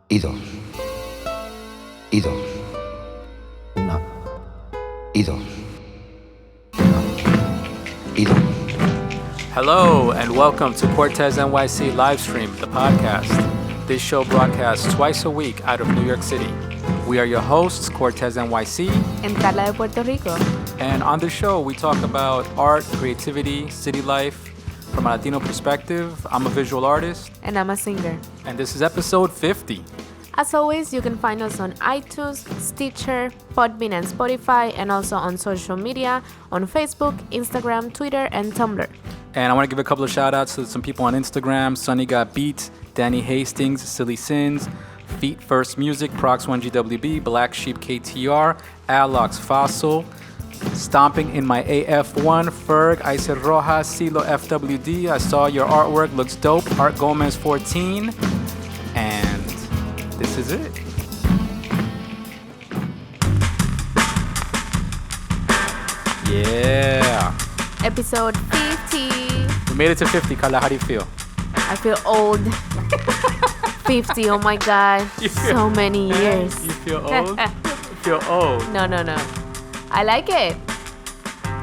y dos, y dos, una, y dos, una, y dos. Hello and welcome to Cortes NYC Livestream, the podcast. This show broadcasts twice a week out of New York City. We are your hosts, Cortes NYC and Carla de Puerto Rico. And on the show, we talk about art, creativity, city life from a Latino perspective. I'm a visual artist. And I'm a singer. And this is episode 50. As always, you can find us on iTunes, Stitcher, Podbean, and Spotify, and also on social media on Facebook, Instagram, Twitter, and Tumblr. And I want to give a couple of shout outs to some people on Instagram. Sunny Got Beats, Danny Hastings, Silly Sins, Feet First Music, Prox1GWB, Black Sheep KTR, Alox Fossil, Stomping in My AF1, Ferg, Ice Rojas, Silo FWD. I saw your artwork, looks dope. Art Gomez 14. And this is it. Yeah. Episode 50. We made it to 50, Carla. How do you feel? I feel old. 50, oh my God. So many years. You feel old? You feel old. No. I like it.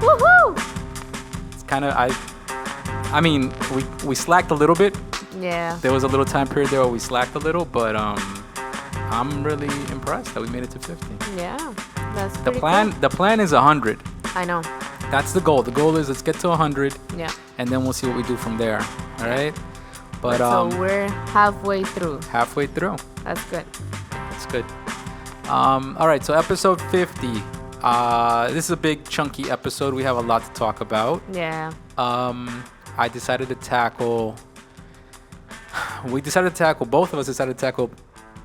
Woohoo! It's kind of, I mean, we slacked a little bit. Yeah. There was a little time period there where we slacked a little, but I'm really impressed that we made it to 50. Yeah, that's The pretty plan, cool. the plan is 100. I know. That's the goal. The goal is let's get to 100. Yeah. And then we'll see what we do from there. All right. But So we're halfway through. halfway through. That's good. That's good. All right. So episode 50. This is a big chunky episode. We have a lot to talk about. Yeah. I decided to tackle. Both of us decided to tackle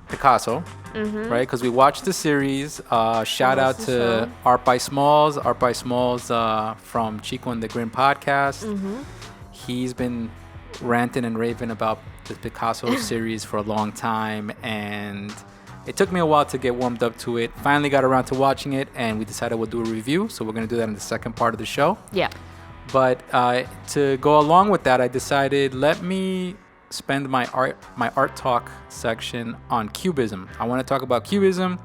Picasso, right? Because we watched the series. Shout out the to show. Art by Smalls from Chico and the Grin podcast. He's been ranting and raving about the Picasso series for a long time, and it took me a while to get warmed up to it. Finally got around to watching it, and we decided we'll do a review. So we're going to do that in the second part of the show. Yeah. But to go along with that, I decided let me spend my art talk section on Cubism. I want to talk about Cubism.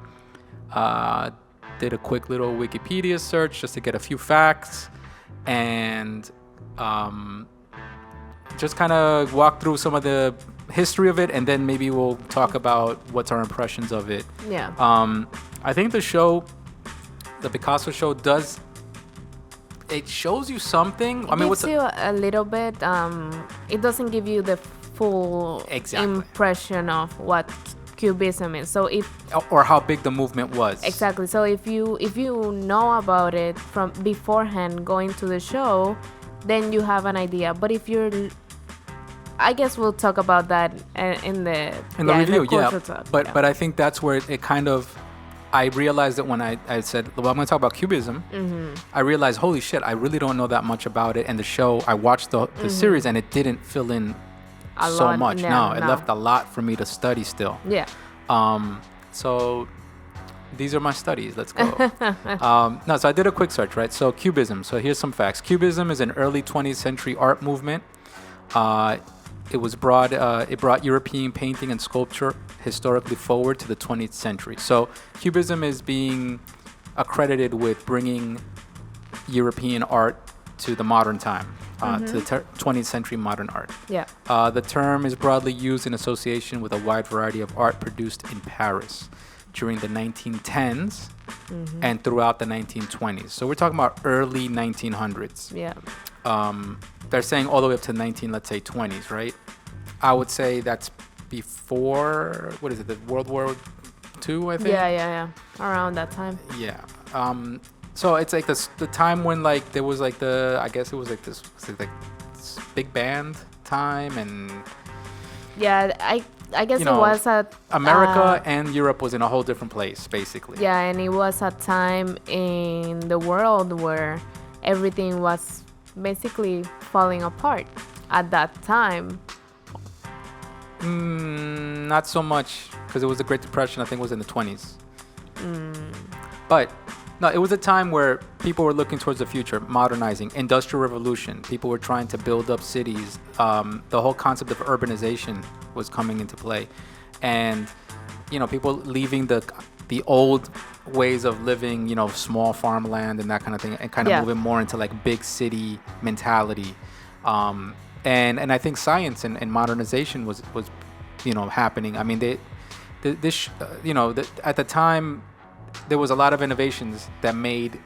Did a quick little Wikipedia search just to get a few facts, and just kind of walk through some of the history of it, and then maybe we'll talk about what's our impressions of it. Yeah. I think the Picasso show it shows you something. It gives you a little bit. It doesn't give you the full impression of what Cubism is. So or how big the movement was. Exactly. So if you know about it from beforehand going to the show, then you have an idea. But if I guess we'll talk about that in the review. Talk. But I think that's where it kind of. I realized that when I said, well, I'm going to talk about Cubism, I realized, holy shit, I really don't know that much about it. And the show, I watched the series, and it didn't fill in so much. No, it left a lot for me to study still. Yeah. So these are my studies. Let's go. So I did a quick search, right? So Cubism. So here's some facts. Cubism is an early 20th century art movement. It brought European painting and sculpture historically forward to the 20th century. So Cubism is being accredited with bringing European art to the modern time, to the 20th century modern art. Yeah. The term is broadly used in association with a wide variety of art produced in Paris during the 1910s and throughout the 1920s. So we're talking about early 1900s. Yeah. They're saying all the way up to 20s, right? I would say that's before, what is it, the World War II, I think? Yeah. Around that time. Yeah. So it's like the time when like there was like I guess it was like this big band time, and yeah, I guess it was at America and Europe was in a whole different place basically. Yeah, and it was a time in the world where everything was basically falling apart at that time. Not so much, because it was the Great Depression. I think it was in the 20s. But no, it was a time where people were looking towards the future, modernizing, industrial revolution. People were trying to build up cities. The whole concept of urbanization was coming into play. And people leaving the old ways of living, small farmland and that kind of thing, and kind of moving more into like big city mentality. And I think science and modernization was happening. I mean, at the time, there was a lot of innovations that made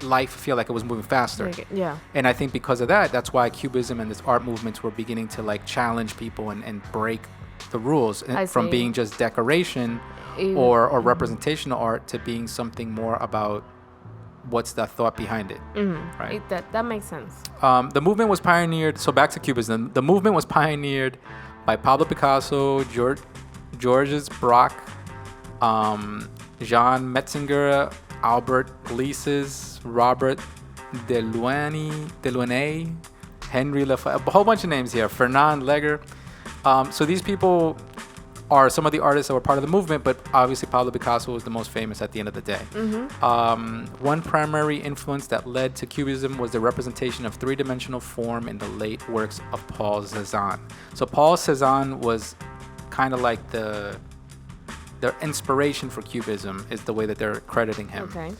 life feel like it was moving faster. Yeah. And I think because of that, that's why Cubism and this art movements were beginning to like challenge people and break the rules from being just decoration or representational art to being something more about what's the thought behind it. Right? That makes sense. The movement was pioneered. So back to Cubism. The movement was pioneered by Pablo Picasso, Georges Braque, Jean Metzinger, Albert Gleeses, Robert Delaunay, Henry Lafayette, a whole bunch of names here, Fernand Léger. So these people are some of the artists that were part of the movement, but obviously Pablo Picasso was the most famous at the end of the day. One primary influence that led to Cubism was the representation of three-dimensional form in the late works of Paul Cézanne. So Paul Cézanne was kind of like the inspiration for Cubism, is the way that they're crediting him. Okay.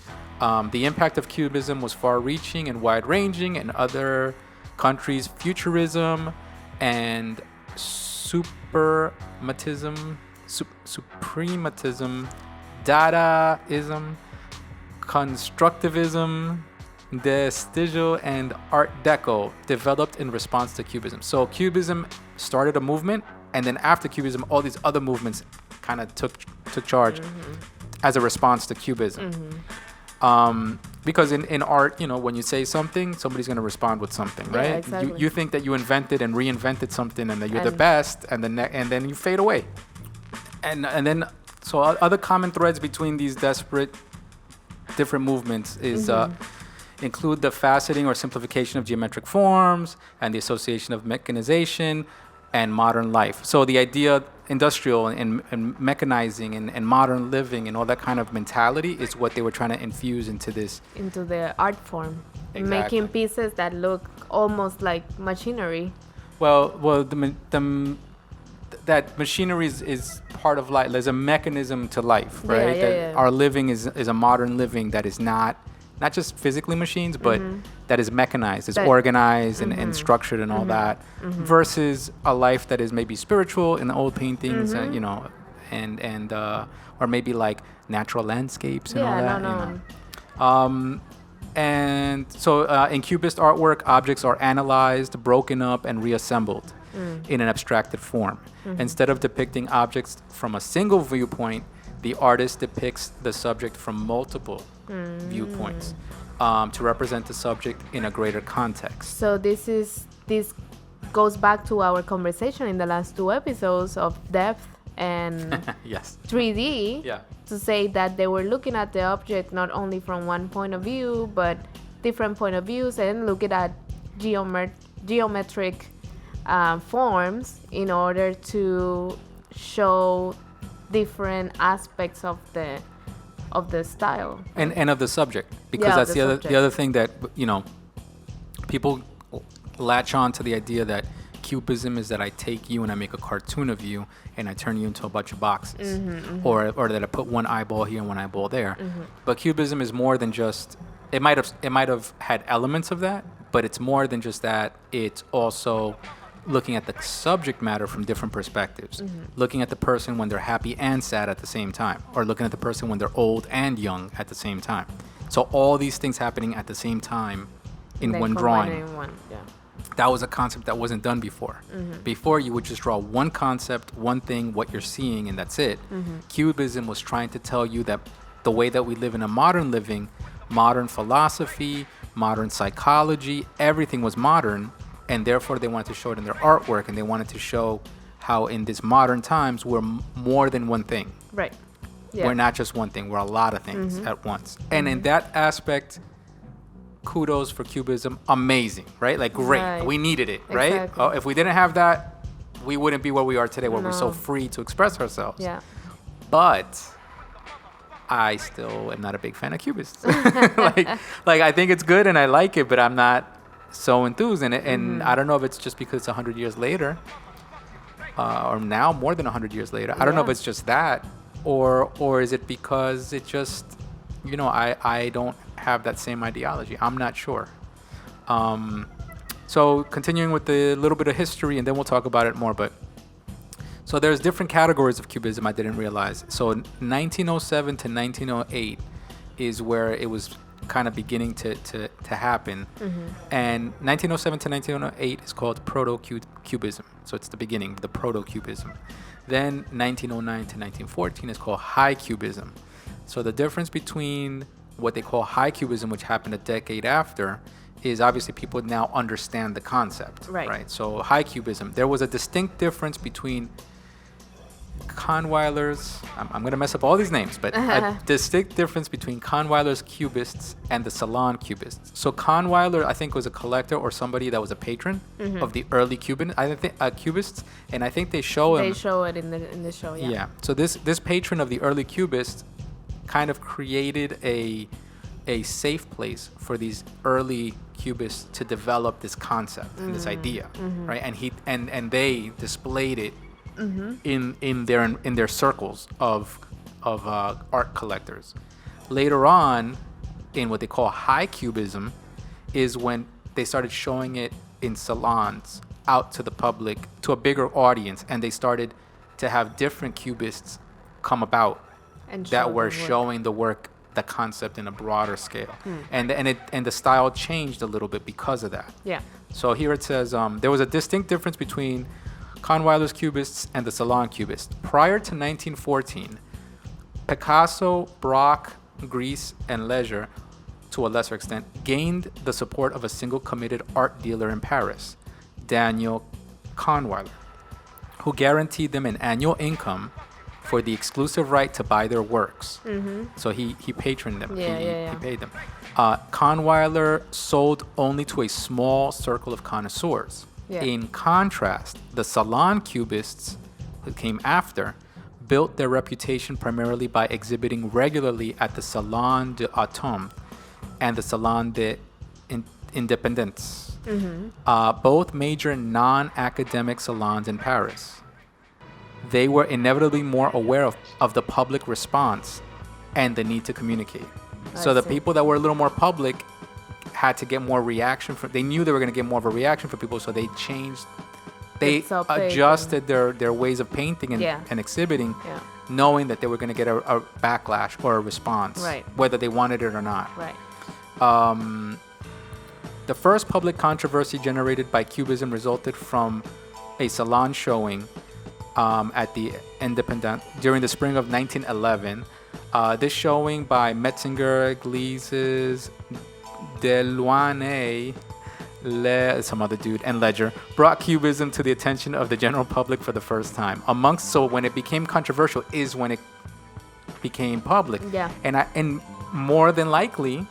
The impact of Cubism was far-reaching and wide-ranging. In other countries, Futurism and suprematism, Dadaism, Constructivism, Vestigial, and Art Deco developed in response to Cubism. So Cubism started a movement, and then after Cubism, all these other movements kind of took charge as a response to Cubism. Because in art, when you say something, somebody's going to respond with something, right? Yeah, exactly. You think that you invented and reinvented something and that you're the best, and then you fade away. And then so other common threads between these different movements is include the faceting or simplification of geometric forms and the association of mechanization and modern life. So the idea industrial and mechanizing and modern living and all that kind of mentality is what they were trying to infuse into the art form. Exactly. Making pieces that look almost like machinery. Well, that machinery is part of life. There's a mechanism to life, right? Our living is a modern living that is not just physically machines, but that is mechanized, is organized and structured and all that, versus a life that is maybe spiritual in the old paintings, and or maybe like natural landscapes and all that. And so in Cubist artwork, objects are analyzed, broken up, and reassembled in an abstracted form. Instead of depicting objects from a single viewpoint, the artist depicts the subject from multiple viewpoints to represent the subject in a greater context. So this goes back to our conversation in the last 2 episodes of depth and yes. 3D. Yeah. To say that they were looking at the object not only from one point of view, but different point of views, and looking at geometric forms in order to show different aspects of the style and of the subject, because that's the other thing that people latch on to, the idea that Cubism is that I take you and I make a cartoon of you and I turn you into a bunch of boxes, or that I put one eyeball here and one eyeball there. But Cubism is more than just, it might have had elements of that, but it's more than just that. It's also looking at the subject matter from different perspectives, looking at the person when they're happy and sad at the same time, or looking at the person when they're old and young at the same time. So all these things happening at the same time in one drawing. That was a concept that wasn't done before. Before, you would just draw one concept, one thing, what you're seeing, and that's it. Cubism was trying to tell you that the way that we live in a modern living, modern philosophy, modern psychology, everything was modern, and therefore they wanted to show it in their artwork, and they wanted to show how in these modern times we're more than one thing. Right. Yeah. We're not just one thing, we're a lot of things at once. And in that aspect, kudos for Cubism. Amazing, right? Like, great. Right. We needed it, right? Exactly. If we didn't have that, we wouldn't be where we are today, where we're so free to express ourselves. Yeah. But I still am not a big fan of Cubists. like I think it's good and I like it, but I'm not so enthused in it. And I don't know if it's just because it's 100 years later. or now more than 100 years later. I don't know if it's just that, or is it because it just, I don't have that same ideology. I'm not sure. So continuing with the little bit of history, and then we'll talk about it more. But so there's different categories of Cubism I didn't realize. So 1907 to 1908 is where it was kind of beginning to happen. And 1907 to 1908 is called Proto-Cubism. So it's the beginning, the Proto-Cubism. Then 1909 to 1914 is called High Cubism. So the difference between what they call High Cubism, which happened a decade after, is obviously people now understand the concept. Right. So High Cubism, there was a distinct difference between Kahnweiler's, I'm going to mess up all these names, but a distinct difference between Kahnweiler's Cubists and the Salon Cubists. So Kahnweiler, I think, was a collector or somebody that was a patron of the early Cubists, and I think they show him. They show it in the show, yeah. Yeah. So this patron of the early Cubists kind of created a safe place for these early Cubists to develop this concept and this idea, right? And they displayed it in their circles of art collectors. Later on, in what they call High Cubism, is when they started showing it in salons out to the public, to a bigger audience, and they started to have different Cubists come about that were showing the work, the concept in a broader scale. And the style changed a little bit because of that. Yeah. So here it says there was a distinct difference between Kahnweiler's Cubists and the Salon Cubists. Prior to 1914, Picasso, Braque, Gris, and Leger, to a lesser extent, gained the support of a single committed art dealer in Paris, Daniel Kahnweiler, who guaranteed them an annual income for the exclusive right to buy their works. So he patroned them. He paid them. Kahnweiler sold only to a small circle of connoisseurs. Yeah. In contrast, the Salon Cubists, who came after, built their reputation primarily by exhibiting regularly at the Salon de Automne and the Salon de Indépendance, both major non-academic salons in Paris. They were inevitably more aware of the public response and the need to communicate. So the people that were a little more public had to get more reaction from. They knew they were going to get more of a reaction from people, so they changed. They adjusted their ways of painting and exhibiting, knowing that they were going to get a backlash or a response, whether they wanted it or not. The first public controversy generated by Cubism resulted from a salon showing at the Independent during the spring of 1911. This showing by Metzinger, Gleizes, Delaunay, some other dude, and Leger brought Cubism to the attention of the general public for the first time. So when it became controversial is when it became public. Yeah. And more than likely,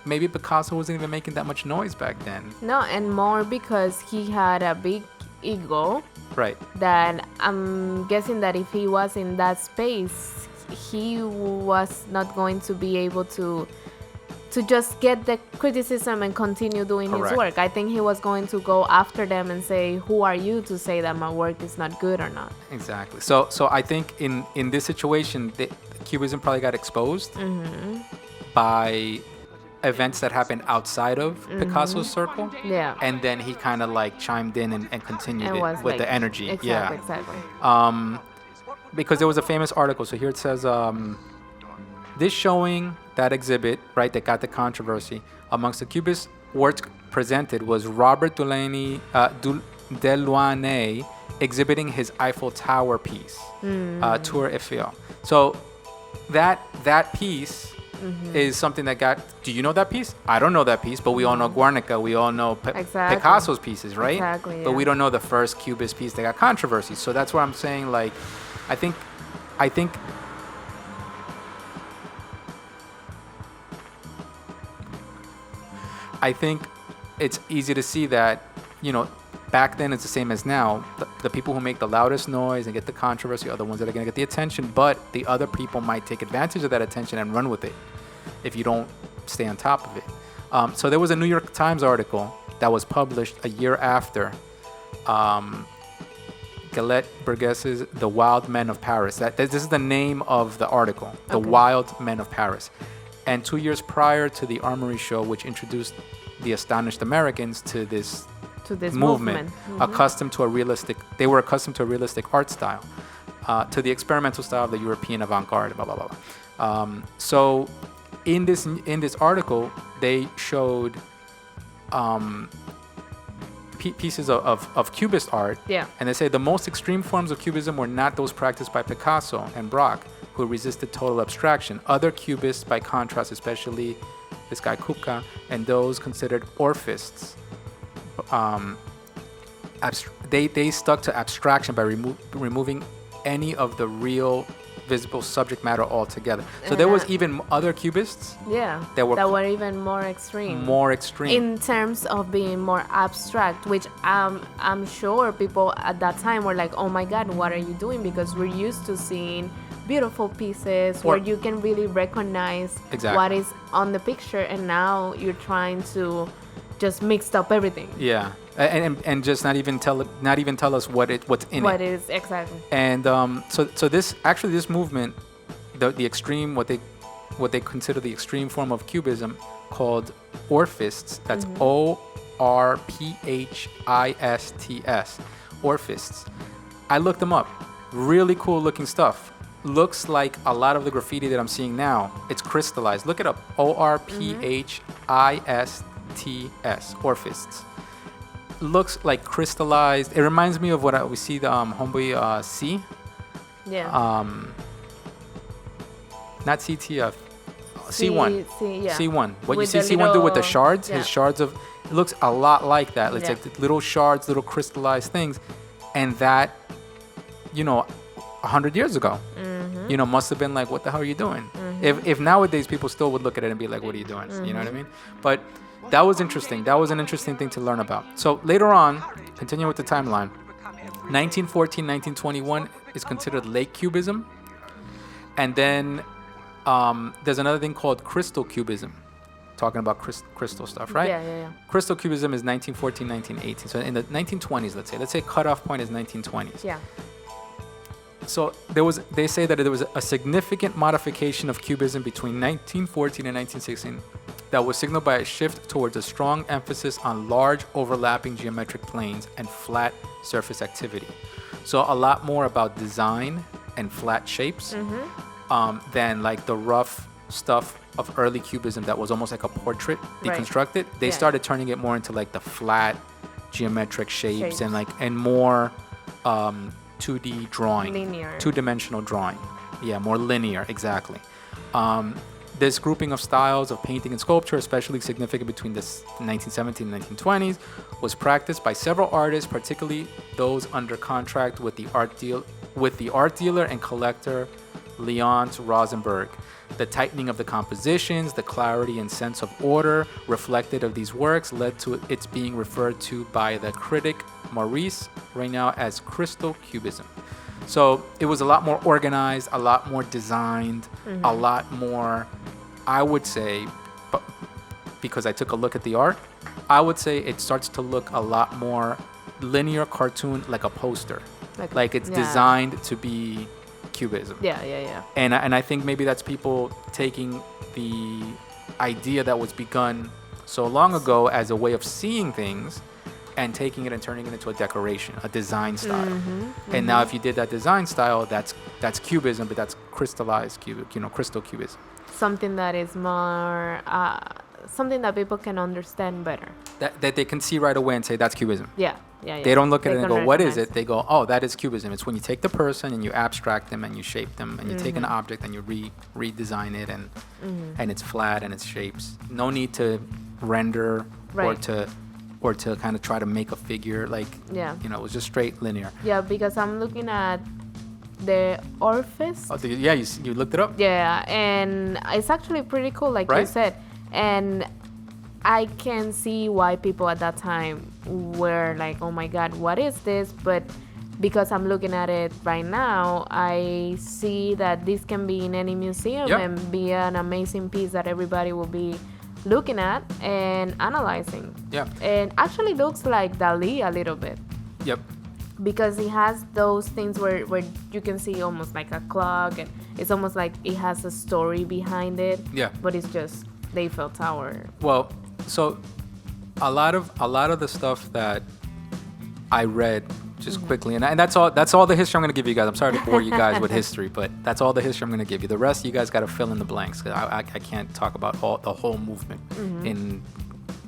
maybe Picasso wasn't even making that much noise back then. No, and more because he had a big ego. Right. That I'm guessing that if he was in that space, he was not going to be able to just get the criticism and continue doing his work. I think he was going to go after them and say, who are you to say that my work is not good or not? Exactly. So I think in this situation, Cubism probably got exposed by events that happened outside of Picasso's circle. Yeah. And then he kind of like chimed in and continued it with the energy. Exactly. Because there was a famous article. So here it says, this showing, that exhibit, right, that got the controversy, amongst the Cubist works presented was Robert Delaunay exhibiting his Eiffel Tower piece, Tour Eiffel. So that piece is something that got. Do you know that piece? I don't know that piece, but we all know Guernica. We all know Picasso's pieces, right? Exactly. Yeah. But we don't know the first Cubist piece that got controversy. So that's where I'm saying, like, I think it's easy to see that, back then it's the same as now. The people who make the loudest noise and get the controversy are the ones that are going to get the attention, but the other people might take advantage of that attention and run with it if you don't stay on top of it. So there was a New York Times article that was published a year after Galette Burges's The Wild Men of Paris. This is the name of the article, The Okay. Wild Men of Paris. And 2 years prior to the Armory Show, which introduced the astonished Americans to this movement, accustomed to a realistic art style, to the experimental style of the European avant-garde, blah, blah, blah, blah. So in this article, they showed pieces of Cubist art. Yeah. And they say the most extreme forms of Cubism were not those practiced by Picasso and Braque, who resisted total abstraction. Other Cubists, by contrast, especially this guy Kupka, and those considered orphists, they stuck to abstraction by removing any of the real visible subject matter altogether. So there was even other Cubists that were even more extreme. In terms of being more abstract, which I'm sure people at that time were like, oh my God, what are you doing? Because we're used to seeing beautiful pieces where you can really recognize what is on the picture, and now you're trying to just mix up everything. Yeah. And just not even tell us what's in it. What is exactly. And so this movement, the extreme, what they consider the extreme form of Cubism, called orphists. That's ORPHISTS, orphists. I looked them up. Really cool looking stuff. Looks like a lot of the graffiti that I'm seeing now. It's crystallized. Look it up. ORPHISTS, orphists. Looks like crystallized. It reminds me of what we see the homeboy C. Yeah. Not CTF. C1. Yeah. C1. What With you see the C1 do with the little- shards, yeah. his shards of, it looks a lot like that. It's Yeah. like the little shards, little crystallized things. And that, 100 years ago, must have been like, what the hell are you doing? If nowadays people still would look at it and be like, what are you doing? You know what I mean? But that was interesting. That was an interesting thing to learn about. So later on, continue with the timeline. 1914, 1921 is considered late Cubism. And then there's another thing called crystal Cubism, talking about crystal stuff, right? Yeah. Crystal Cubism is 1914, 1918. So in the 1920s, let's say cutoff point is 1920s. Yeah. So they say that there was a significant modification of Cubism between 1914 and 1916 that was signaled by a shift towards a strong emphasis on large overlapping geometric planes and flat surface activity. So a lot more about design and flat shapes than like the rough stuff of early Cubism that was almost like a portrait deconstructed. They started turning it more into like the flat geometric shapes. and more 2D drawing, Linear. two-dimensional drawing. Yeah, more linear, exactly. This grouping of styles of painting and sculpture, especially significant between the 1917 and 1920s, was practiced by several artists, particularly those under contract with the art dealer and collector Leonce Rosenberg. The tightening of the compositions, the clarity and sense of order reflected of these works led to its being referred to by the critic Maurice Reynaud as crystal Cubism. So it was a lot more organized, a lot more designed, a lot more, I would say, because I took a look at the art, I would say it starts to look a lot more linear cartoon, like a poster. Like it's designed to be Cubism. Yeah. And I think maybe that's people taking the idea that was begun so long ago as a way of seeing things and taking it and turning it into a decoration, a design style. And now if you did that design style, that's Cubism, but that's crystallized crystal Cubism. Something that is more, something that people can understand better. That they can see right away and say, that's Cubism. Yeah. They don't look at it and can go, what is recognize it? They go, oh, that is Cubism. It's when you take the person and you abstract them and you shape them and you take an object and you redesign it and it's flat and it's shapes. No need to render or to kind of try to make a figure it was just straight linear. Yeah, because I'm looking at the Orphist. Oh, you looked it up? Yeah, and it's actually pretty cool, like you said. And I can see why people at that time were like, oh my God, what is this? But because I'm looking at it right now, I see that this can be in any museum and be an amazing piece that everybody will be looking at and analyzing. Yeah. And actually looks like Dali a little bit. Yep. because it has those things where you can see almost like a clock, and it's almost like it has a story behind it. Yeah. But it's just the Eiffel Tower. Well, so a lot of the stuff that I read just quickly, and that's all the history I'm going to give you guys. I'm sorry to bore you guys with history, but that's all the history I'm going to give you. The rest you guys got to fill in the blanks, 'cause I can't talk about the whole movement in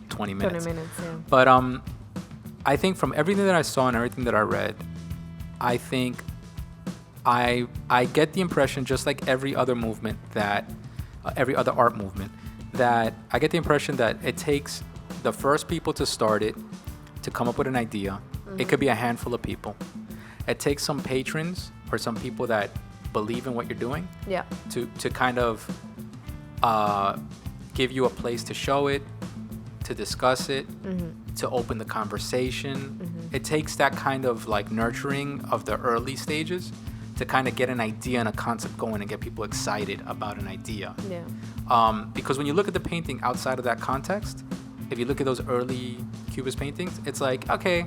20 minutes. 20 minutes, yeah. But I think from everything that I saw and everything that I read, I think I get the impression, just like every other movement that every other art movement, that I get the impression that it takes the first people to start it, to come up with an idea. It could be a handful of people. It takes some patrons or some people that believe in what you're doing, Yeah. to kind of give you a place to show it, to discuss it, to open the conversation. It takes that kind of like nurturing of the early stages to kind of get an idea and a concept going and get people excited about an idea. Yeah. Because when you look at the painting outside of that context, if you look at those early Cubist paintings, it's like, okay,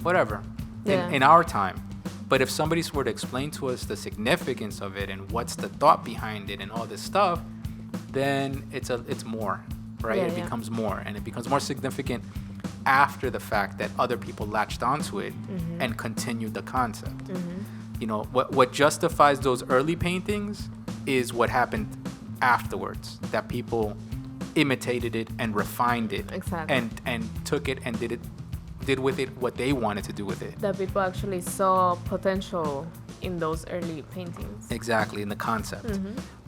whatever, Yeah. in our time. But if somebody were to explain to us the significance of it and what's the thought behind it and all this stuff, then it's more, right? Yeah, It yeah. becomes more, and it becomes more significant after the fact that other people latched onto it and continued the concept. You know, what justifies those early paintings is what happened afterwards, that people imitated it and refined it. Exactly. and took it and did with it what they wanted to do with it. That people actually saw potential in those early paintings. Exactly, in the concept.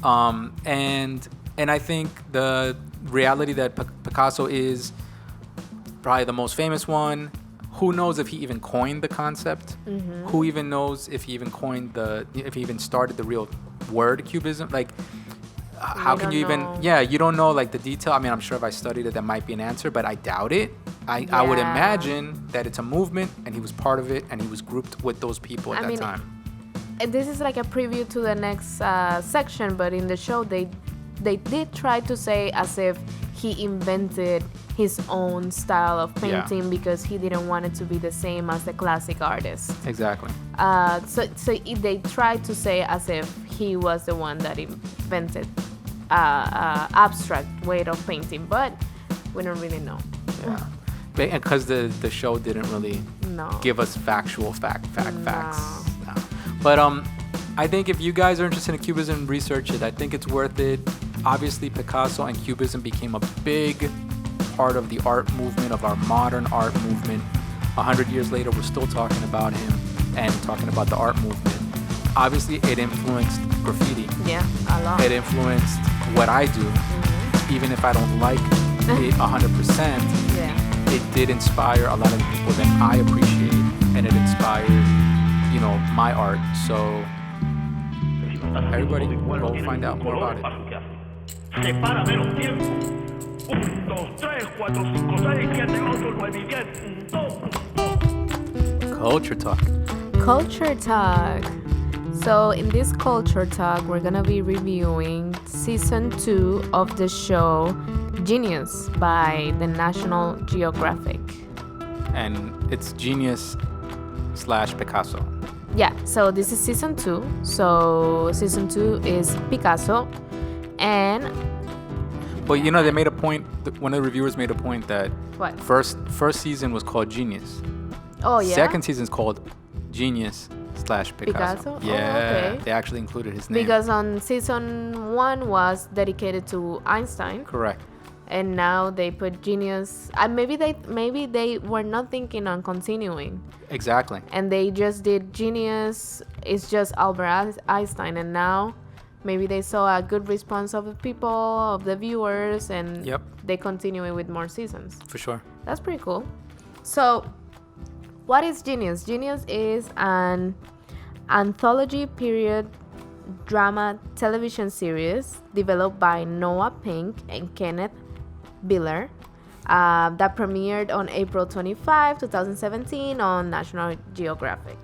And I think the reality that Picasso is probably the most famous one. Who knows if he even coined the concept? Who even knows if he even if he even started the real word Cubism? Like, how can you even? know. Yeah, you don't know like the detail. I mean, I'm sure if I studied it, that might be an answer, but I doubt it. I would Yeah. imagine that it's a movement, and he was part of it, and he was grouped with those people at that time. And this is like a preview to the next section, but in the show they did try to say as if he invented his own style of painting because he didn't want it to be the same as the classic artist. Exactly. So they tried to say as if he was the one that invented abstract way of painting, but we don't really know. Yeah. Because the show didn't really No. give us facts. No. But I think if you guys are interested in Cubism, research it. I think it's worth it. Obviously, Picasso and Cubism became a big part of the art movement, of our modern art movement. 100 years later, we're still talking about him and talking about the art movement. Obviously, it influenced graffiti. Yeah, a lot. It influenced what I do, even if I don't like it 100%. Yeah. It did inspire a lot of the people that I appreciate, and it inspired, my art. So everybody go find out more about it. Separa menos tiempo. 1, 2, 3, 4, 5, 6, 7, 8, 9, 10. Culture talk. Culture Talk. So in this Culture Talk, we're gonna be reviewing season 2 of the show Genius by the National Geographic. And it's Genius / Picasso. Yeah, so this is season 2. So season 2 is Picasso, and But they made a point. One of the reviewers made a point that what? first season was called Genius. Oh yeah. Second season is called Genius / Picasso. Picasso? Oh, Yeah, okay. they actually included his name. Because on season 1 was dedicated to Einstein, Correct. and now they put Genius. Maybe they were not thinking on continuing. Exactly. And they just did Genius. It's just Albert Einstein, and now maybe they saw a good response of the people, of the viewers, and Yep. they continue it with more seasons. For sure. That's pretty cool. So, what is Genius? Genius is an anthology period drama television series developed by Noah Pink and Kenneth Biller that premiered on April 25, 2017 on National Geographic.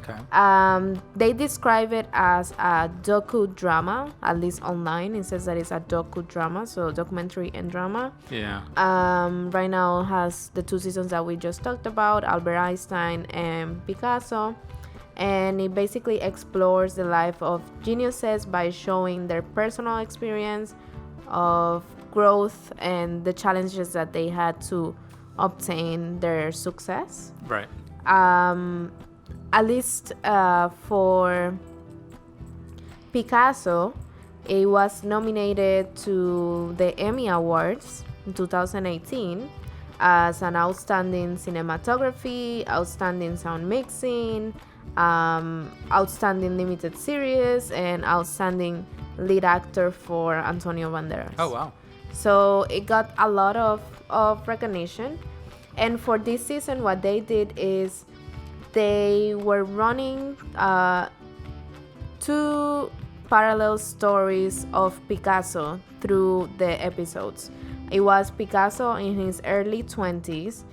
Okay. They describe it as a docu-drama, at least online. It says that it's a docu-drama, so documentary and drama. Yeah. Right now has the 2 seasons that we just talked about, Albert Einstein and Picasso. And it basically explores the life of geniuses by showing their personal experience of growth and the challenges that they had to obtain their success. Right. At least for Picasso, it was nominated to the Emmy Awards in 2018 as an outstanding cinematography, outstanding sound mixing, outstanding limited series, and outstanding lead actor for Antonio Banderas. Oh, wow. So it got a lot of recognition. And for this season, what they did is they were running 2 parallel stories of Picasso through the episodes. It was Picasso in his early 20s,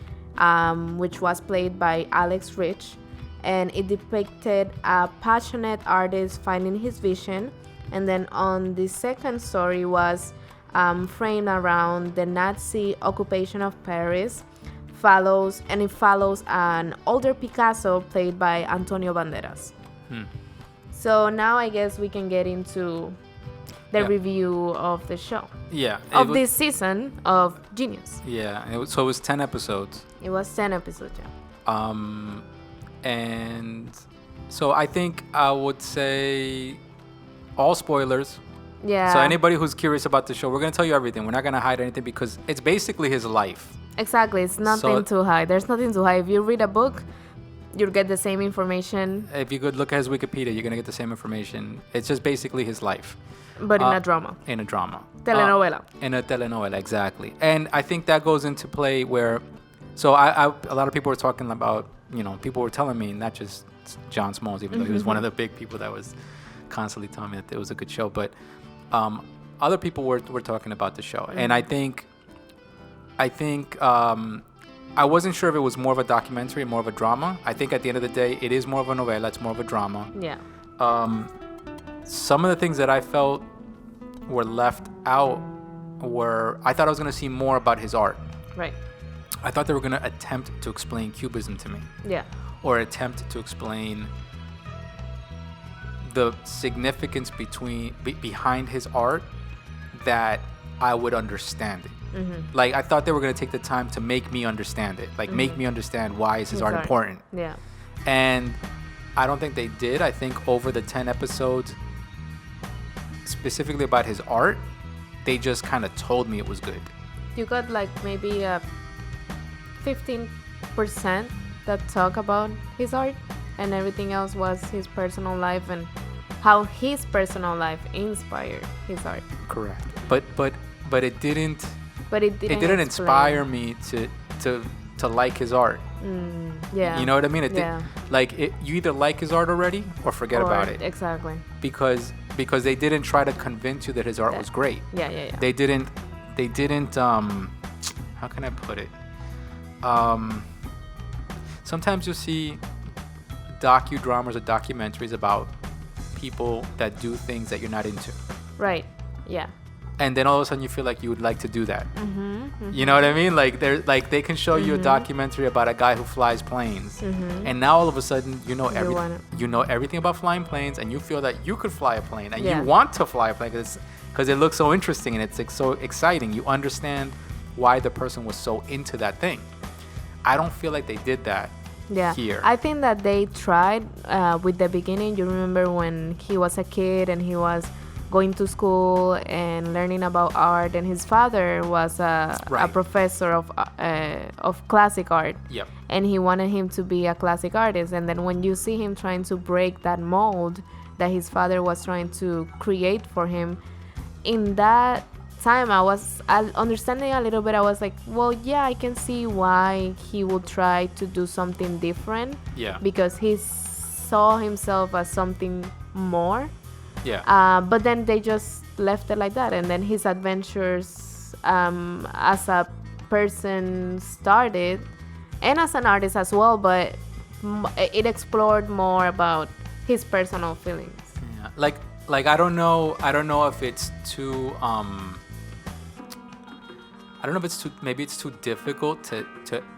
which was played by Alex Rich, and it depicted a passionate artist finding his vision. And then on the second story was framed around the Nazi occupation of Paris. It follows an older Picasso played by Antonio Banderas. So now I guess we can get into the review of the show. Yeah. Of this season of Genius. Yeah. So it was 10 episodes. It was 10 episodes, yeah. And so I think I would say all spoilers. Yeah. So anybody who's curious about the show, we're going to tell you everything. We're not going to hide anything because it's basically his life. Exactly. It's nothing to hide. There's nothing to hide. If you read a book, you'll get the same information. If you could look at his Wikipedia, you're going to get the same information. It's just basically his life. But in a drama. In a drama. Telenovela. In a telenovela, exactly. And I think that goes into play where... So a lot of people were talking about, people were telling me, not just John Smalls, even though he was one of the big people that was constantly telling me that it was a good show, but other people were talking about the show. And I think I wasn't sure if it was more of a documentary or more of a drama. I think at the end of the day, it is more of a novela. It's more of a drama. Yeah. Some of the things that I felt were left out were, I thought I was going to see more about his art. Right. I thought they were going to attempt to explain Cubism to me. Yeah. Or attempt to explain the significance behind his art that I would understand it. Mm-hmm. Like, I thought they were going to take the time to make me understand it. Like, make me understand why is his art important. Yeah. And I don't think they did. I think over the 10 episodes, specifically about his art, they just kind of told me it was good. You got like maybe 15% that talk about his art, and everything else was his personal life and how his personal life inspired his art. Correct. But it didn't. But it didn't inspire me to like his art. Yeah. You know what I mean? You either like his art already or forget about it. Exactly. Because they didn't try to convince you that his art was great. Yeah. They didn't how can I put it? Sometimes you'll see docudramas or documentaries about people that do things that you're not into. Right. Yeah. And then all of a sudden you feel like you would like to do that. You know what I mean? Like they can show you a documentary about a guy who flies planes, and now all of a sudden you know everything about flying planes, and you feel that you could fly a plane, and you want to fly a plane because it looks so interesting and it's like so exciting. You understand why the person was so into that thing. I don't feel like they did that. Yeah, here. I think that they tried with the beginning. You remember when he was a kid and he was going to school and learning about art, and his father was a professor of classic art. Yep. And he wanted him to be a classic artist. And then when you see him trying to break that mold that his father was trying to create for him, in that time I was understanding a little bit. I was like, well, yeah, I can see why he would try to do something different. Yeah. Because he saw himself as something more. Yeah. But then they just left it like that, and then his adventures as a person started, and as an artist as well. But it explored more about his personal feelings. Yeah. Like I don't know if it's too I don't know if it's too, maybe it's too difficult to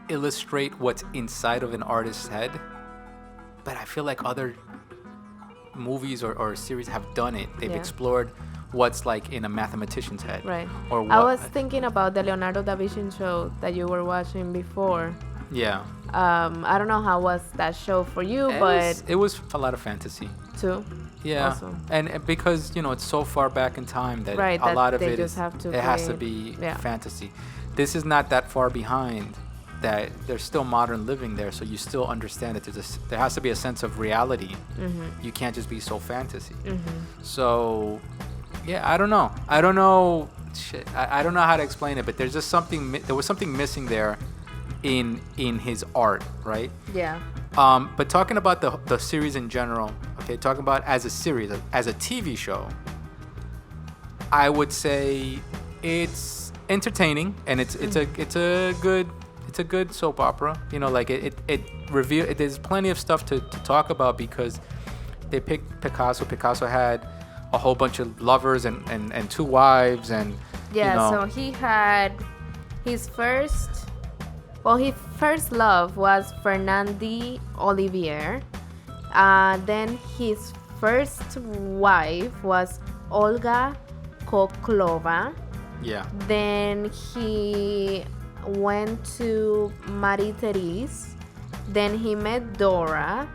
illustrate what's inside of an artist's head, but I feel like other movies or series have done it. They've explored what's like in a mathematician's head. Right. Or what, I was thinking about the Leonardo da Vinci show that you were watching before. Yeah. I don't know how was that show for you, but it was a lot of fantasy. too. Yeah, Also. and because it's so far back in time that Right, a that lot of they it just have to has to create- be yeah. fantasy. This is not that far behind. That there's still modern living there, so you still understand that there has to be a sense of reality. You can't just be so fantasy. So, yeah, I don't know. Shit, I don't know how to explain it, but there's just something. There was something missing there, in his art, right? Yeah. But talking about the series in general, okay, talking about as a series, as a TV show, I would say it's entertaining and it's a good soap opera. Like there's plenty of stuff to talk about because they picked Picasso. Picasso had a whole bunch of lovers and two wives and So he had his first love was Fernande Olivier. Then his first wife was Olga Koklova. Yeah. Then he went to Marie Therese. Then he met Dora.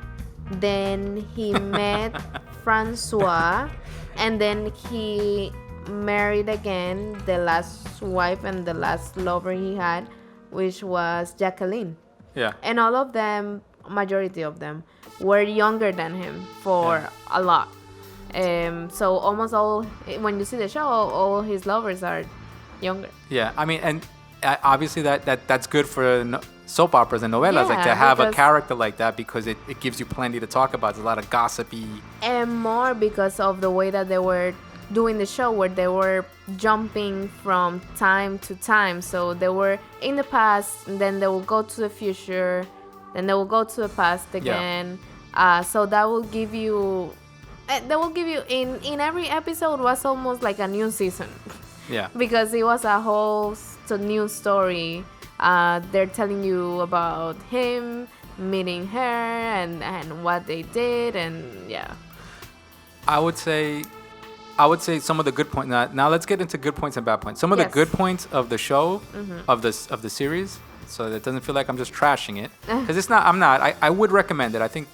Then he met Francois. And then he married again the last wife and the last lover he had, which was Jacqueline. Yeah. And all of them, majority of them, were younger than him for a lot. So almost all, when you see the show, all his lovers are younger. Yeah, I mean, and obviously that's good for soap operas and novelas, like to Yeah, have a because- character like that because it gives you plenty to talk about. There's a lot of gossipy. And more because of the way that they were doing the show, where they were jumping from time to time. So they were in the past, and then they will go to the future, then they will go to the past again. So that will give you, in every episode was almost like a new season. Yeah. Because it was a whole new story. They're telling you about him meeting her and what they did, and yeah. I would say some of the good points. Now let's get into good points and bad points. Some of the Yes. good points of the show, of the series, so that it doesn't feel like I'm just trashing it. Because it's not. I'm not. I would recommend it. I think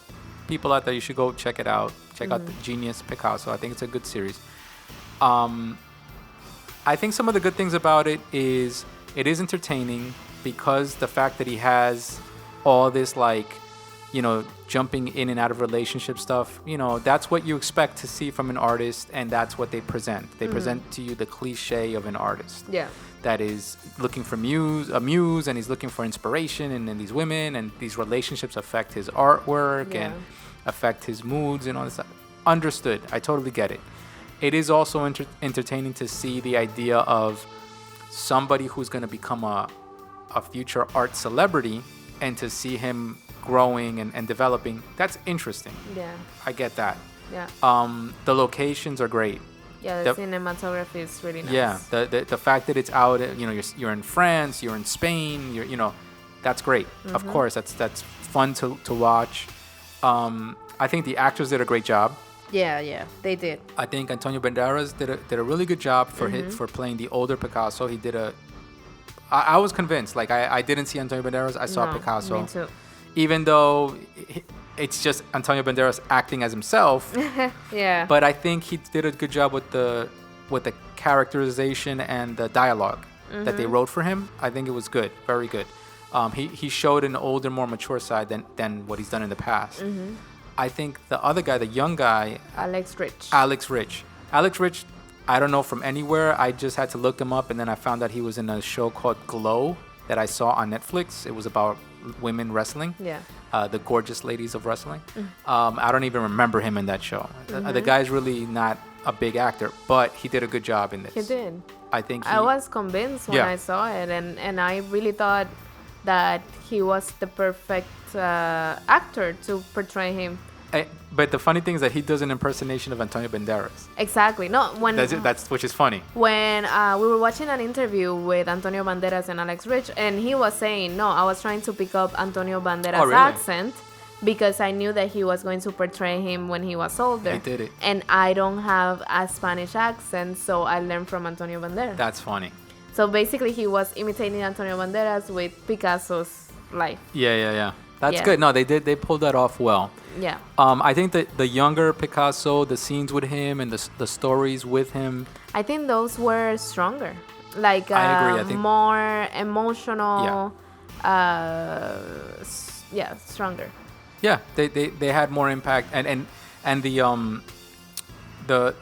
people out there, you should go check it out. Check out the Genius Picasso. I think it's a good series. I think some of the good things about it is entertaining because the fact that he has all this jumping in and out of relationship stuff, that's what you expect to see from an artist, and that's what they present. They present to you the cliche of an artist. Yeah. That is looking for a muse, and he's looking for inspiration, and then these women and these relationships affect his artwork and affect his moods and all this stuff. Understood. I totally get it. It is also entertaining to see the idea of somebody who's going to become a future art celebrity, and to see him growing and developing. That's interesting. Yeah. I get that. Yeah. The locations are great. Yeah, the cinematography is really nice. Yeah, the fact that it's out, you're in France, you're in Spain, that's great. Of course, that's fun to watch. I think the actors did a great job. Yeah, they did. I think Antonio Banderas did a really good job for playing the older Picasso. He did I was convinced. Like I didn't see Antonio Banderas, I saw Picasso. Me too. Even though it's just Antonio Banderas acting as himself. Yeah. But I think he did a good job with the characterization and the dialogue that they wrote for him. I think it was good, very good. He showed an older, more mature side than what he's done in the past. I think the other guy, the young guy, Alex Rich. Alex Rich, I don't know from anywhere. I just had to look him up, and then I found that he was in a show called Glow that I saw on Netflix. It was about women wrestling. Yeah. The gorgeous ladies of wrestling. I don't even remember him in that show. The guy's really not a big actor, but he did a good job in this. He did. I think I was convinced when I saw it, and I really thought that he was the perfect actor to portray him. But the funny thing is that he does an impersonation of Antonio Banderas. Exactly. No, when That's which is funny. When we were watching an interview with Antonio Banderas and Alex Rich, and he was saying, no, I was trying to pick up Antonio Banderas' Oh, really? accent because I knew that he was going to portray him when he was older. He did it. And I don't have a Spanish accent, so I learned from Antonio Banderas. That's funny. So basically, he was imitating Antonio Banderas with Picasso's life. Yeah. That's Yeah. good. No, they pulled that off well. Yeah. I think that the younger Picasso, the scenes with him and the stories with him. I think those were stronger. Like I agree. I think more emotional. Stronger. Yeah, they had more impact, and the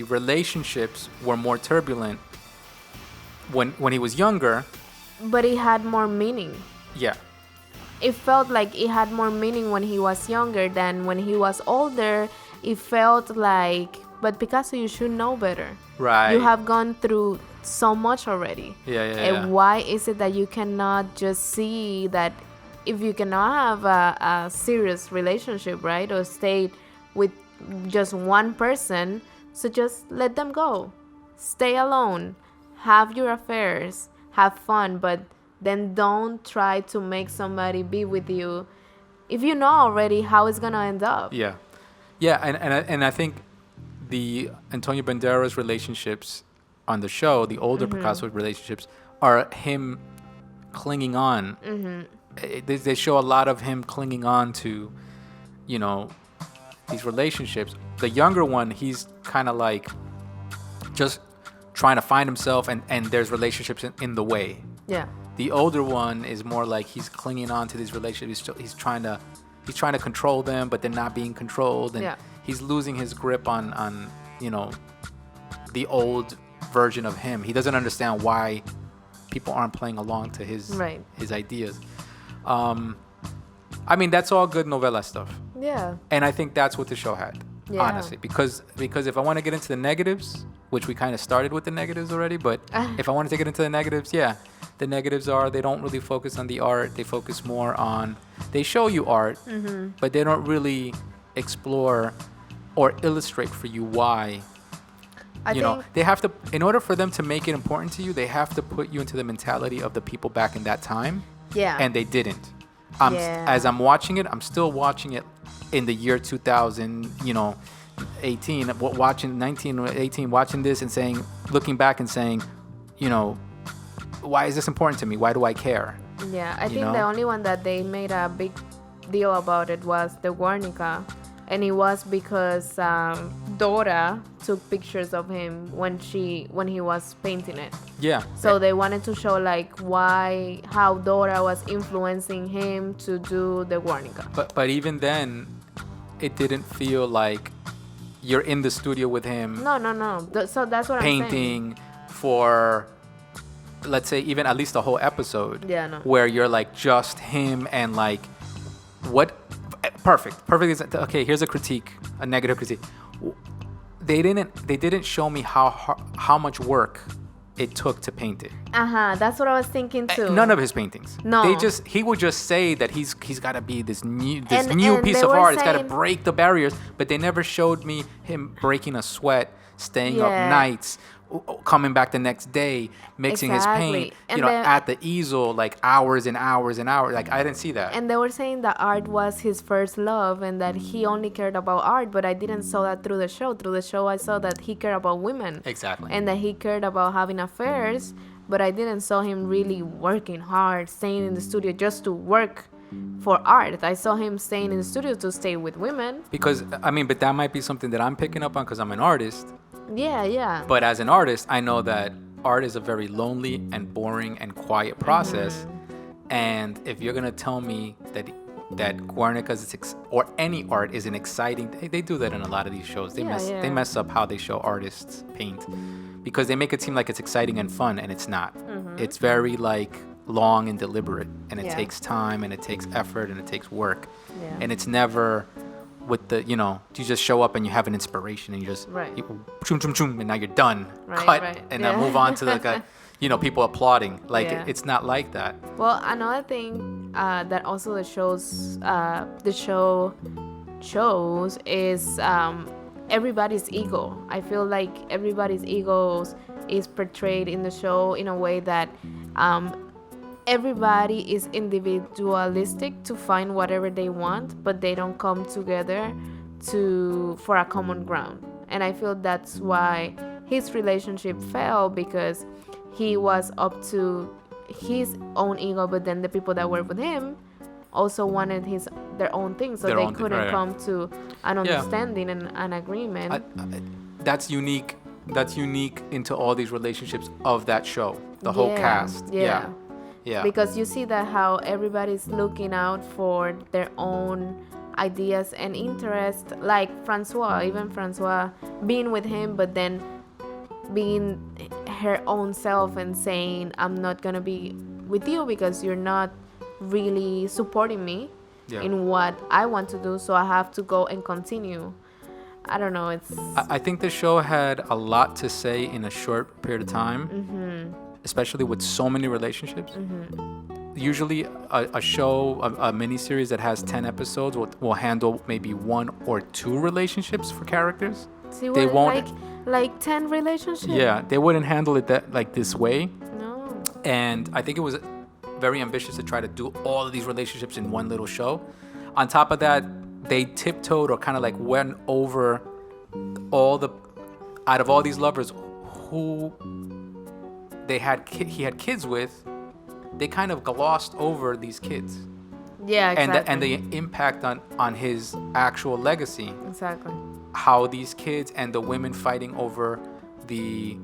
relationships were more turbulent when he was younger. But it had more meaning. Yeah. It felt like it had more meaning when he was younger than when he was older. It felt like, but Picasso, you should know better. Right. You have gone through so much already. And why is it that you cannot just see that if you cannot have a serious relationship, right, or stay with just one person, so just let them go. Stay alone. Have your affairs. Have fun, but then don't try to make somebody be with you if you know already how it's gonna end up. Yeah, and I think the Antonio Banderas relationships on the show, the older Picasso relationships, are him clinging on. They show a lot of him clinging on to, these relationships. The younger one, he's kind of like just trying to find himself, and there's relationships in the way. Yeah. The older one is more like he's clinging on to these relationships. He's trying to control them, but they're not being controlled, and he's losing his grip on the old version of him. He doesn't understand why people aren't playing along to his ideas. I mean, that's all good novela stuff. Yeah. And I think that's what the show had, honestly, because if I want to get into the negatives, which we kind of started with the negatives already, but if I want to get into the negatives, the negatives are they don't really focus on the art. They focus more on, they show you art, but they don't really explore or illustrate for you why. They have to, in order for them to make it important to you, they have to put you into the mentality of the people back in that time. Yeah. And they didn't. As I'm watching it, I'm still watching it in the year 2000, 18, watching this and saying, looking back and saying, why is this important to me? Why do I care? Yeah, I think the only one that they made a big deal about it was the Guernica. And it was because Dora took pictures of him when he was painting it. Yeah. So they wanted to show how Dora was influencing him to do the Guernica. But even then, it didn't feel like you're in the studio with him. No. So that's what I'm saying. Painting for, let's say, even at least a whole episode. Yeah, no. Where you're like just him and like what. Perfect is okay. Here's a negative critique. They didn't show me how much work it took to paint it. That's what I was thinking too. None of his paintings. No. He would just say that he's got to be this new And piece they of were art. It's got to saying- break the barriers, but they never showed me him breaking a sweat, staying up Yeah. nights, coming back the next day, mixing his paint, And at the easel, like hours and hours and hours. Like I didn't see that. And they were saying that art was his first love and that he only cared about art, but I didn't saw that through the show. Through the show, I saw that he cared about women. Exactly. And that he cared about having affairs, but I didn't saw him really working hard, staying in the studio just to work for art. I saw him staying in the studio to stay with women. Because, but that might be something that I'm picking up on because I'm an artist. Yeah. But as an artist, I know that art is a very lonely and boring and quiet process. And if you're going to tell me that Guernica or any art is an exciting, they do that in a lot of these shows. They mess up how they show artists paint because they make it seem like it's exciting and fun, and it's not. It's very long and deliberate, and it takes time and it takes effort and it takes work. And it's never with the, you just show up and you have an inspiration and you just, choom, choom, choom, and now you're done. Cut, and then move on to people applauding. Like Yeah. it's not like that. Well, another thing that also the show shows is everybody's ego. I feel like everybody's egos is portrayed in the show in a way that everybody is individualistic to find whatever they want, but they don't come together for a common ground. And I feel that's why his relationship fell, because he was up to his own ego, but then the people that were with him also wanted their own thing, so they couldn't come to an understanding and an agreement. That's unique. That's unique into all these relationships of that show. The whole cast. Yeah. Because you see that how everybody's looking out for their own ideas and interests. Like Francois being with him, but then being her own self and saying, I'm not gonna be with you because you're not really supporting me in what I want to do, so I have to go and continue. I don't know, I think the show had a lot to say in a short period of time, especially with so many relationships. Usually a show, a miniseries that has 10 episodes will handle maybe 1 or 2 relationships for characters. See, they won't like 10 relationships. Yeah, they wouldn't handle it this way. No. And I think it was very ambitious to try to do all of these relationships in one little show. On top of that, they tiptoed or kind of like went over out of all these lovers who he had kids with. They kind of glossed over these kids. Yeah, exactly. And the impact on his actual legacy. Exactly. How these kids and the women fighting over the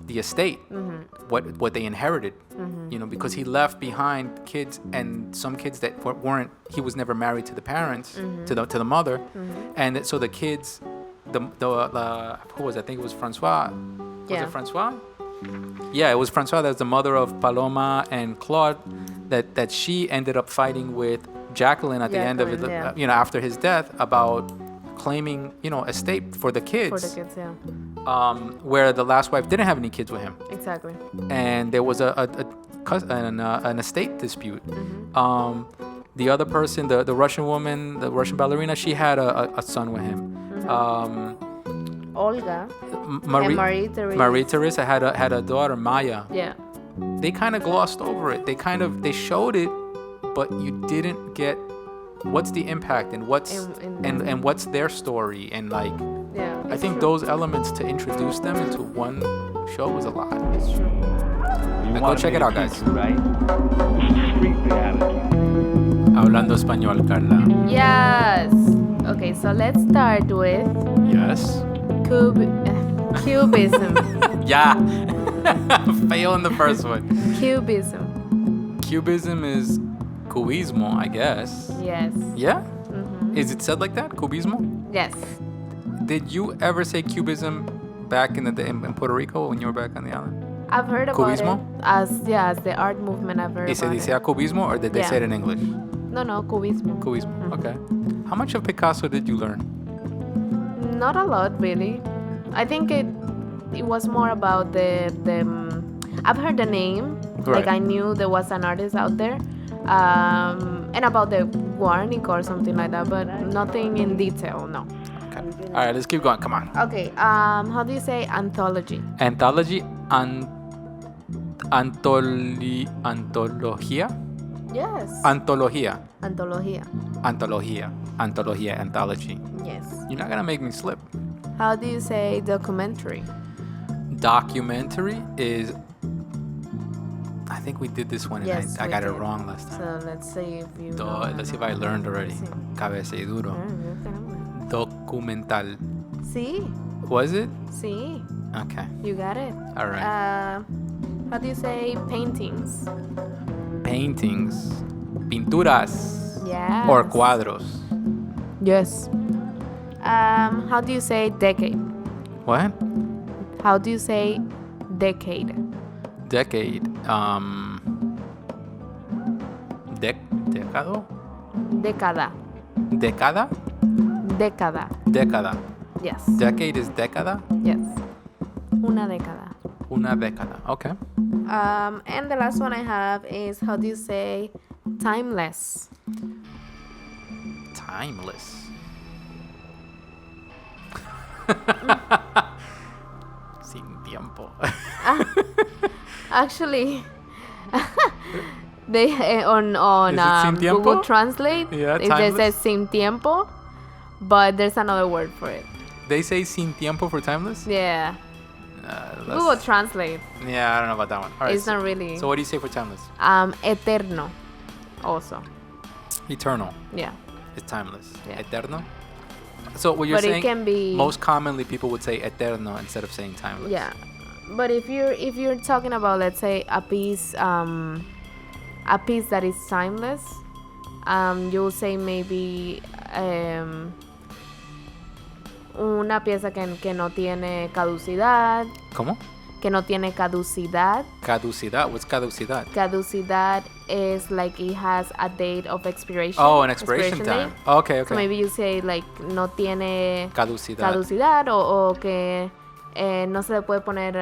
estate, what they inherited, because he left behind kids, and some kids that weren't. He was never married to the parents, to the mother, and so the kids, the who was I think it was Francois. Was it Francois? Yeah, it was Francois. That's the mother of Paloma and Claude. That she ended up fighting with Jacqueline at the end of it, after his death, about claiming, estate for the kids. For the kids, yeah. Where the last wife didn't have any kids with him. Exactly. And there was an estate dispute. The other person, the Russian woman, the Russian ballerina, she had a son with him. Olga. Marie Theresa had a daughter, Maya. Yeah. They kind of glossed over it. They showed it, but you didn't get what's the impact and what's and what's their story, and like I think those elements to introduce them into one show was a lot. It's true. And go check it out, guys. Right? Street reality. Hablando español, Carla. Yes. Okay, so let's start with Yes. Cubism. Yeah. Fail in the first one. Cubism. Cubism is Cubismo, I guess. Yes. Yeah? Is it said like that? Cubismo? Yes. Did you ever say Cubism back in the day in Puerto Rico when you were back on the island? I've heard about Cubismo? it as the art movement. I've heard ¿Y se about dice Cubismo, or did they say it in English? No, Cubismo. Cubismo, okay. How much of Picasso did you learn? Not a lot, really. I think it was more about the I've heard the name. Right. Like I knew there was an artist out there. And about the Guernica or something like that, but nothing in detail, no. Okay. All right, let's keep going. Come on. Okay. How do you say anthology? Anthology, Antología? Yes. Antología. Antología. Anthology. Yes. You're not gonna make me slip. How do you say documentary? Documentary is. I think we did this one, and Yes, I we got it did. wrong last time. So let's see if you know. Let's see if I learned already. Sí. Cabeza y duro. Documental. Sí. Was it? Sí. Okay. You got it. All right. How do you say paintings? Paintings. Pinturas. Yeah. Or cuadros. Yes. How do you say decade? What? How do you say decade? Decade. Decado? Década. Década? Década. Década. Yes. Decade is década? Yes. Una década. Una década. Okay. And the last one I have is, how do you say timeless? Timeless. Sin tiempo. Actually, they on Is it sin tiempo? Google Translate, Yeah, it just timeless. says sin tiempo, but there's another word for it. They say sin tiempo for timeless? Yeah, That's- Google Translate. Yeah, I don't know about that one. All right, It's not really. So what do you say for timeless? Eterno, also. Eternal. Yeah, It's timeless. Yeah. Eterno. So what you're but saying? it can be. Most commonly, people would say eterno instead of saying timeless. Yeah, but if you're talking about, let's say, a piece that is timeless, you'll say maybe una pieza que no tiene caducidad, ¿Cómo? que no tiene caducidad. Caducidad. What's caducidad? Caducidad is like it has a date of expiration. Oh, an expiration time. date. Okay, okay. So maybe you say like no tiene Caducidad. caducidad o que no se le puede poner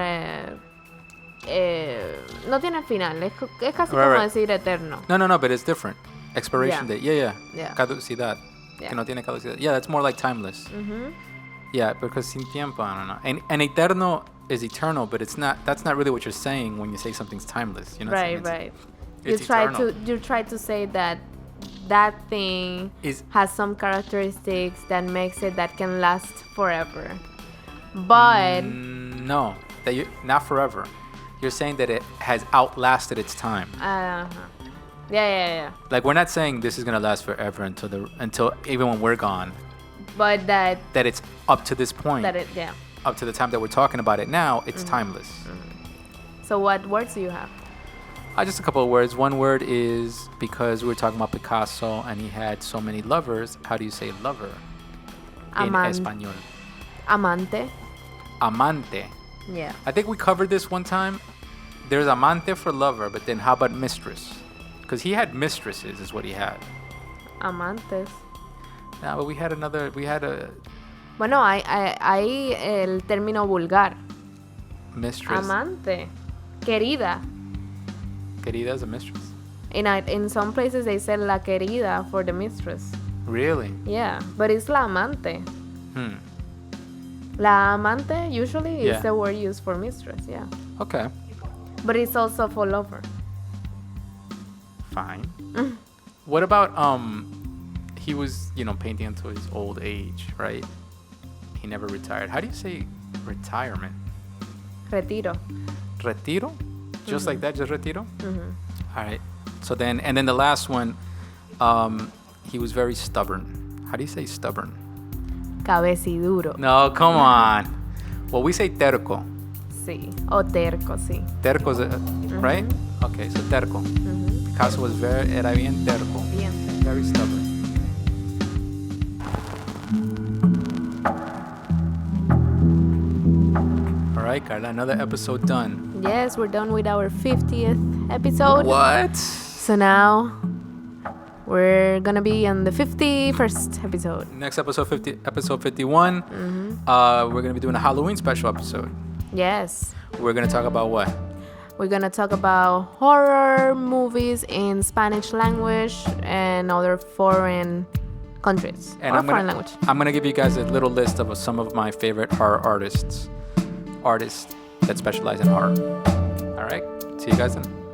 no tiene final, es casi Right, como right. decir eterno. No, but it's different. Expiration Yeah. date. Yeah. Yeah. Caducidad. Yeah. Que no tiene caducidad. Yeah, that's more like timeless. Mhm. Yeah, because sin tiempo, I don't know. And eterno is eternal, but it's not. That's not really what you're saying when you say something's timeless. You're not saying Right. it's You try to say that that thing Is has some characteristics that makes it that can last forever. But no, not forever. You're saying that it has outlasted its time. yeah. Like we're not saying this is gonna last forever until even when we're gone. But that That it's up to this point, yeah. up to the time that we're talking about it now, it's timeless. So what words do you have? Just a couple of words. One word is because we were talking about Picasso and he had so many lovers. How do you say lover in español? Amante. Amante. Yeah. I think we covered this one time. There's amante for lover, but then how about mistress? Because he had mistresses, is what he had. Amantes. Nah, but we had a Bueno, hay el término vulgar. mistress. Amante. Querida. Querida is a mistress. In some places they say la querida for the mistress. Really? Yeah, but it's la amante. Hmm. La amante usually Yeah. is the word used for mistress, yeah. Okay. But it's also for lover. Fine. What about he was, painting until his old age, right? He never retired. How do you say retirement? Retiro. Retiro? Just like that, just retiro? All right. So then, and then the last one, he was very stubborn. How do you say stubborn? Cabeciduro. No, come on. Well, we say terco. Sí. O terco, sí. Terco, right? Okay, so terco. Picasso was era bien terco. Bien. Very stubborn. All right, Carla, another episode done. Yes, we're done with our 50th episode. What? So now we're gonna be on the 51st episode. Next episode 51. We're gonna be doing a Halloween special episode. Yes. We're gonna talk about what? We're gonna talk about horror movies in Spanish language and other foreign countries. And or I'm foreign gonna, language. I'm gonna give you guys a little list of some of my favorite horror artists that specialize in horror. All right, see you guys then.